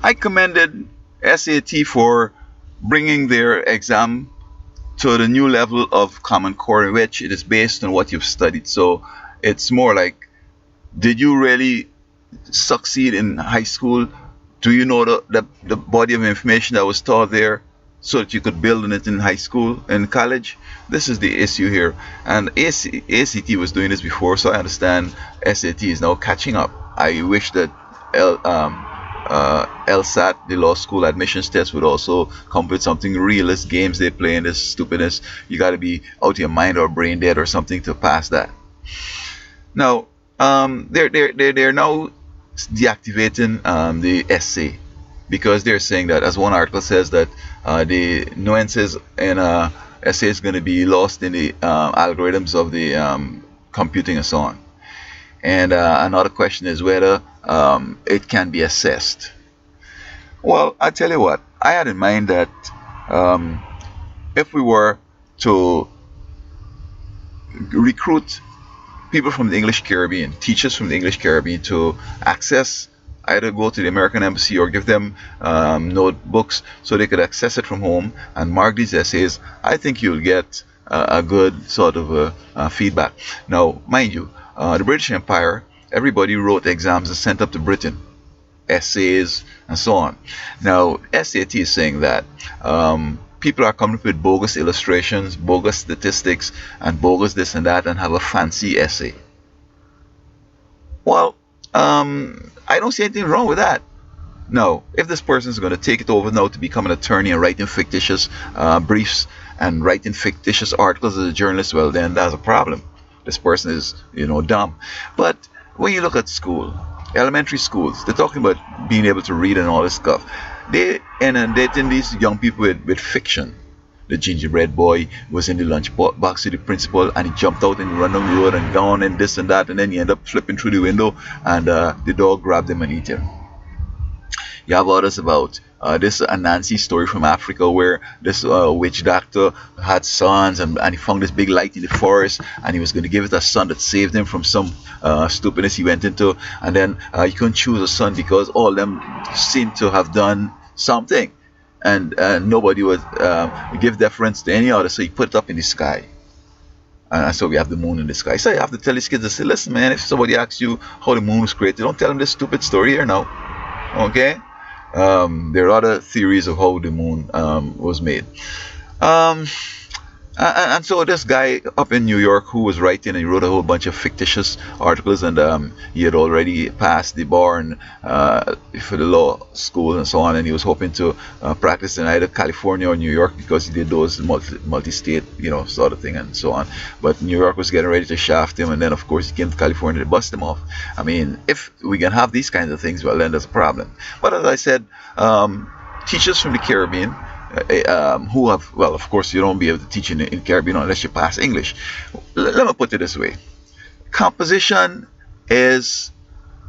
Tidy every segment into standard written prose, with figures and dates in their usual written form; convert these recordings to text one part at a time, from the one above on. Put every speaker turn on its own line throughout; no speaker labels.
I commended SAT for bringing their exam to the new level of Common Core, in which it is based on what you've studied. So it's more like, did you really succeed in high school? Do you know the body of information that was taught there so that you could build on it in high school and college? This is the issue here. And ACT was doing this before, so I understand SAT is now catching up. I wish that LSAT, the law school admissions test, would also come with something real. As games they play in this stupidness, you got to be out of your mind or brain dead or something to pass that. Now, they're now deactivating the essay, because they're saying that, as one article says, that the nuances in essay is going to be lost in the algorithms of the computing and so on. And another question is whether it can be assessed. Well, I tell you what, I had in mind that if we were to recruit people from the English Caribbean, teachers from the English Caribbean, to access, either go to the American Embassy or give them notebooks so they could access it from home and mark these essays, I think you'll get a good sort of feedback. Now, mind you, the British Empire, everybody wrote exams and sent up to Britain, essays and so on. Now, SAT is saying that people are coming up with bogus illustrations, bogus statistics, and bogus this and that, and have a fancy essay. Well, I don't see anything wrong with that. No, if this person is going to take it over now to become an attorney and writing fictitious briefs and writing fictitious articles as a journalist, well, then that's a problem. This person is, dumb. But when you look at school, elementary schools, they're talking about being able to read and all this stuff. They inundating these young people with fiction. The gingerbread boy was in the lunch box with the principal, and he jumped out and ran down the road and gone and this and that, and then he ended up flipping through the window, and the dog grabbed him and ate him. You have others about this Anansi story from Africa, where this witch doctor had sons, and he found this big light in the forest, and he was going to give it a son that saved him from some stupidness he went into, and then he couldn't choose a son because all of them seemed to have done something, and nobody would give deference to any other, so he put it up in the sky. And so we have the moon in the sky. So you have to tell these kids, to say, listen, man, if somebody asks you how the moon was created, don't tell them this stupid story here now. Okay? There are other theories of how the moon was made. And so this guy up in New York who was writing, and he wrote a whole bunch of fictitious articles, and he had already passed the bar and, for the law school and so on, and he was hoping to practice in either California or New York, because he did those multi-state, sort of thing and so on. But New York was getting ready to shaft him, and then of course he came to California to bust him off. I mean, if we can have these kinds of things, well, then there's a problem. But as I said, teachers from the Caribbean, who have, well, of course, you don't be able to teach in Caribbean unless you pass English. Let me put it this way. Composition is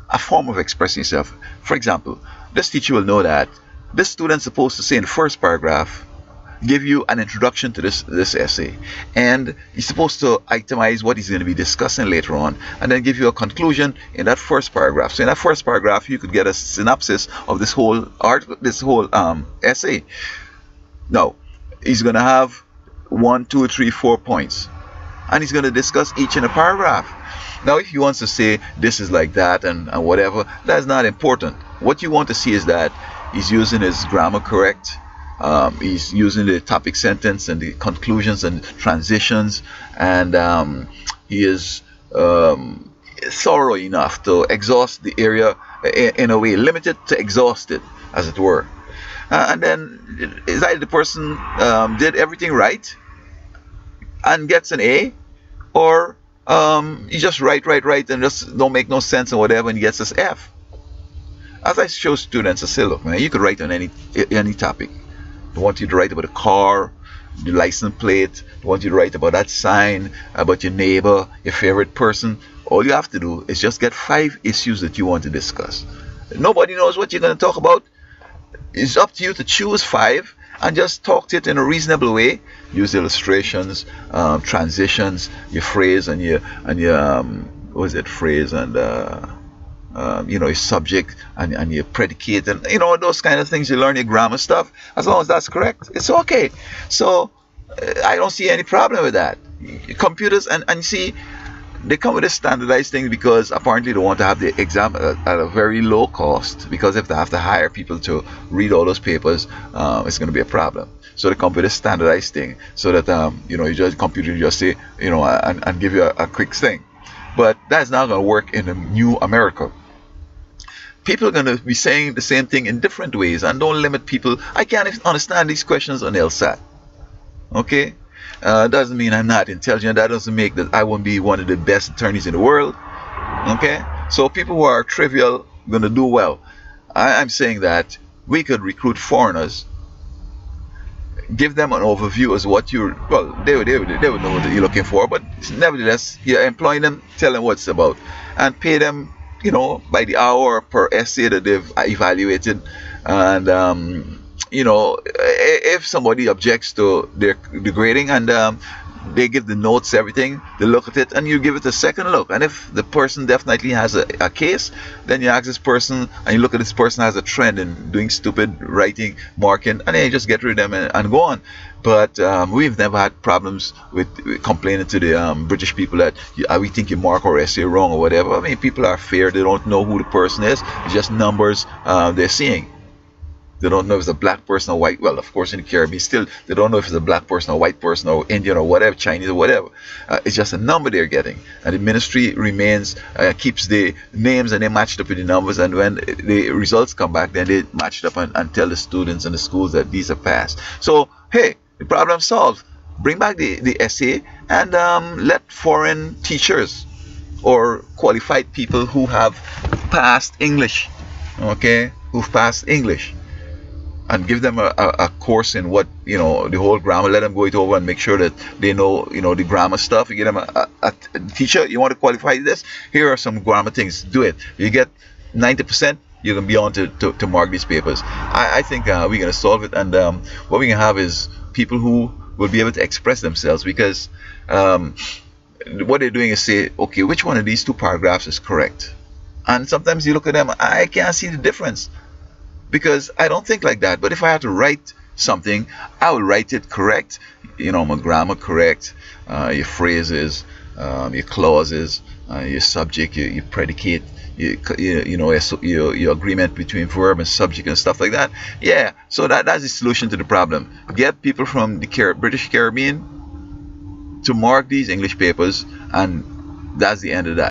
a form of expressing yourself. For example, this teacher will know that this student's supposed to say in the first paragraph, give you an introduction to this essay, and he's supposed to itemize what he's going to be discussing later on, and then give you a conclusion in that first paragraph. So in that first paragraph, you could get a synopsis of this whole essay. Now, he's going to have 1, 2, 3, 4 points, and he's going to discuss each in a paragraph. Now, if he wants to say this is like that and whatever, that's not important. What you want to see is that he's using his grammar correct, he's using the topic sentence and the conclusions and transitions, and he is thorough enough to exhaust the area in a way, limited to exhausted, as it were. And then is either the person did everything right and gets an A, or you just write and just don't make no sense and whatever, and he gets this F. As I show students, I say, look, man, you could write on any topic. I want you to write about a car, the license plate. I want you to write about that sign, about your neighbor, your favorite person. All you have to do is just get 5 issues that you want to discuss. Nobody knows what you're going to talk about. It's up to you to choose 5 and just talk to it in a reasonable way. Use illustrations, transitions, your phrase and your phrase and your subject and your predicate, and those kind of things. You learn your grammar stuff. As long as that's correct, it's okay. So I don't see any problem with that. Computers, and you see, they come with a standardized thing because apparently they want to have the exam at a very low cost, because if they have to hire people to read all those papers, it's going to be a problem. So they come with a standardized thing so that you just computer just say and give you a quick thing. But that's not going to work in the new America. People are going to be saying the same thing in different ways, and don't limit people. I can't understand these questions on LSAT. Okay, doesn't mean I'm not intelligent. That doesn't make that I won't be one of the best attorneys in the world. Okay, so people who are trivial going to do well. I'm saying that we could recruit foreigners, give them an overview as what you're, well, they would know what you're looking for, but nevertheless, you're employing them, tell them what it's about, and pay them, by the hour or per essay that they've evaluated. And if somebody objects to the grading, and they give the notes, everything, they look at it, and you give it a second look. And if the person definitely has a case, then you ask this person, and you look at this person has a trend in doing stupid writing, marking, and then you just get rid of them and go on. But we've never had problems with complaining to the British people that we think you mark or essay wrong or whatever. I mean, people are fair. They don't know who the person is. It's just numbers they're seeing. They don't know if it's a black person or white. Well, of course, in the Caribbean, still, they don't know if it's a black person or white person or Indian or whatever, Chinese or whatever. It's just a number they're getting. And the ministry keeps the names, and they match it up with the numbers. And when the results come back, then they match it up and tell the students and the schools that these are passed. So, hey, the problem solved. Bring back the essay, and let foreign teachers or qualified people who have passed English, okay, who've passed English, and give them a course in what, the whole grammar. Let them go it over and make sure that they know, the grammar stuff. You get them a teacher, you want to qualify this, here are some grammar things, do it. You get 90%, you can be on to mark these papers. I think we're going to solve it, and what we can have is people who will be able to express themselves, because what they're doing is say, okay, which one of these two paragraphs is correct? And sometimes you look at them, I can't see the difference, because I don't think like that. But if I had to write something, I would write it correct, my grammar correct, your phrases, your clauses, your subject, your predicate, your agreement between verb and subject and stuff like that. Yeah, so that's the solution to the problem. Get people from the British Caribbean to mark these English papers, and that's the end of that.